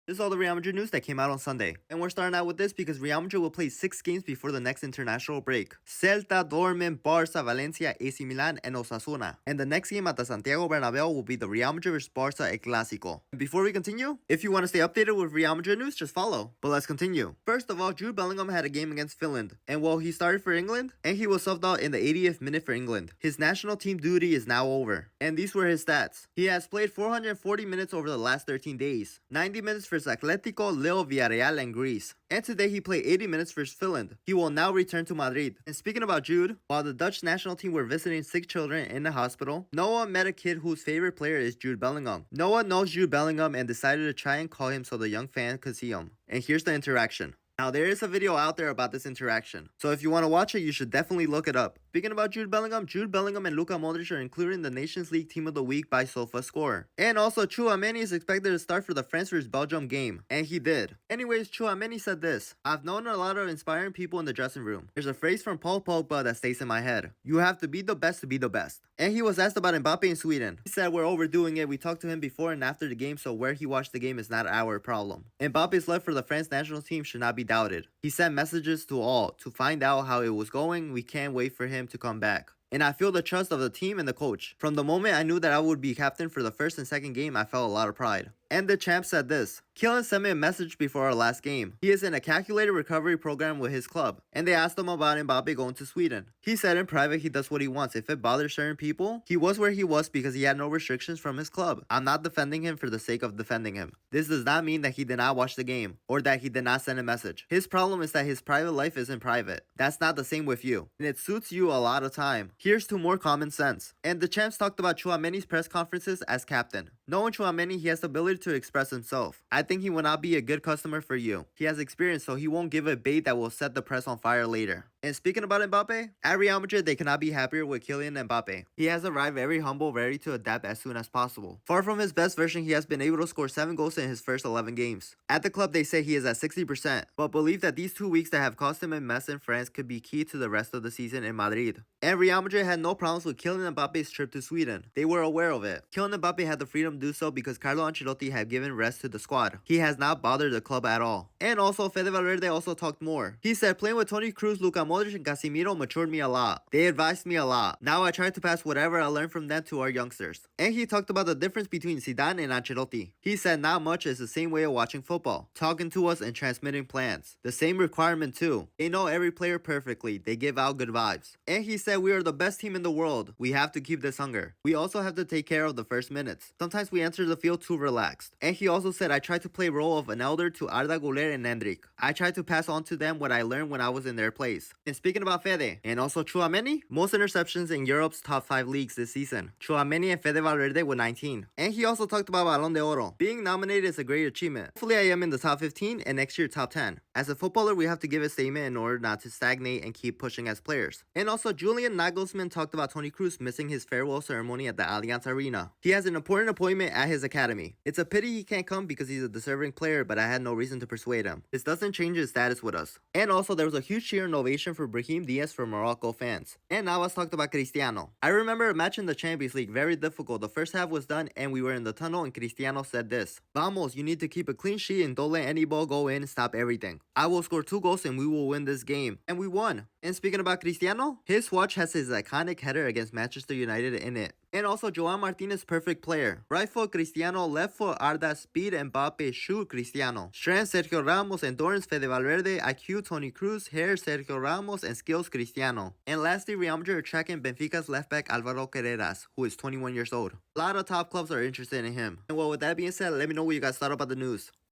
This is all the Real Madrid news that came out on Sunday. And we're starting out with this because Real Madrid will play 6 games before the next international break. Celta, Dortmund, Barça, Valencia, AC Milan, and Osasuna. And the next game at the Santiago Bernabeu will be the Real Madrid vs Barça El Clásico. And before we continue, if you want to stay updated with Real Madrid news, just follow. But let's continue. First of all, Jude Bellingham had a game against Finland. And while he started for England, and he was subbed out in the 80th minute for England, his national team duty is now over. And these were his stats. He has played 440 minutes over the last 13 days. 90 minutes for Atletico, Lille, Villarreal, and Greece. And today he played 80 minutes for Finland. He will now return to Madrid. And speaking about Jude, while the Dutch national team were visiting sick children in the hospital, Noah met a kid whose favorite player is Jude Bellingham. Noah knows Jude Bellingham and decided to try and call him so the young fan could see him. And here's the interaction. Now, there is a video out there about this interaction, so if you want to watch it, you should definitely look it up. Speaking about Jude Bellingham and Luka Modric are included in the Nations League Team of the Week by SofaScore. And also, Tchouaméni is expected to start for the France vs Belgium game, and he did. Anyways, Tchouaméni said this: "I've known a lot of inspiring people in the dressing room. There's a phrase from Paul Pogba that stays in my head. You have to be the best to be the best." And he was asked about Mbappe in Sweden. He said, "We're overdoing it. We talked to him before and after the game, so where he watched the game is not our problem. Mbappe's love for the France national team should not be doubted. He sent messages to all to find out how it was going. We can't wait for him to come back. And I feel the trust of the team and the coach. From the moment I knew that I would be captain for the first and second game, I felt a lot of pride." And the champ said this: "Kylian sent me a message before our last game. He is in a calculated recovery program with his club, and they asked him about Mbappe going to Sweden. He said in private he does what he wants. If it bothers certain people, he was where he was because he had no restrictions from his club. I'm not defending him for the sake of defending him. This does not mean that he did not watch the game, or that he did not send a message. His problem is that his private life isn't private. That's not the same with you, and it suits you a lot of time. Here's to more common sense." And the champs talked about Tchouaméni's press conferences as captain. Knowing Tchouaméni, he has the ability to express himself. I think he will not be a good customer for you. He has experience, so he won't give a bait that will set the press on fire later. And speaking about Mbappe, at Real Madrid, they cannot be happier with Kylian Mbappe. He has arrived very humble, ready to adapt as soon as possible. Far from his best version, he has been able to score 7 goals in his first 11 games. At the club, they say he is at 60%, but believe that these 2 weeks that have cost him a mess in France could be key to the rest of the season in Madrid. And Real Madrid had no problems with Kylian Mbappe's trip to Sweden. They were aware of it. Kylian Mbappe had the freedom to do so because Carlo Ancelotti had given rest to the squad. He has not bothered the club at all. And also, Fede Valverde also talked more. He said, "Playing with Toni Kroos, Luka Modric, and Casemiro matured me a lot. They advised me a lot. Now I try to pass whatever I learned from them to our youngsters." And he talked about the difference between Zidane and Ancelotti. He said not much is the same way of watching football. Talking to us and transmitting plans. The same requirement too. They know every player perfectly. They give out good vibes. And he said, "We are the best team in the world. We have to keep this hunger. We also have to take care of the first minutes. Sometimes we enter the field too relaxed." And he also said, "I try to play role of an elder to Arda Güler and Endrick. I try to pass on to them what I learned when I was in their place." And speaking about Fede, and also Tchouaméni, most interceptions in Europe's top 5 leagues this season. Tchouaméni and Fede Valverde with 19. And he also talked about Ballon d'Oro. Being nominated is a great achievement. Hopefully I am in the top 15 and next year top 10. As a footballer, we have to give a statement in order not to stagnate and keep pushing as players. And also Julian Nagelsmann talked about Toni Kroos missing his farewell ceremony at the Allianz Arena. He has an important appointment at his academy. It's a pity he can't come because he's a deserving player, but I had no reason to persuade him. This doesn't change his status with us. And also there was a huge cheer and ovation for Brahim Diaz from Morocco fans. And now let's talk about Cristiano. I remember a match in the Champions League, very difficult. The first half was done and we were in the tunnel and Cristiano said this: "Vamos, you need to keep a clean sheet and don't let any ball go in and stop everything. I will score 2 goals and we will win this game." And we won. And speaking about Cristiano, his watch has his iconic header against Manchester United in it. And also Joan Martinez, perfect player. Right foot Cristiano, left foot Arda, speed Mbappe, shoot Cristiano. Strength Sergio Ramos, endurance Fede Valverde, IQ Toni Kroos, hair Sergio Ramos, and skills Cristiano. And lastly, Real Madrid are tracking Benfica's left back Alvaro Carreras, who is 21 years old. A lot of top clubs are interested in him. And well, with that being said, let me know what you guys thought about the news.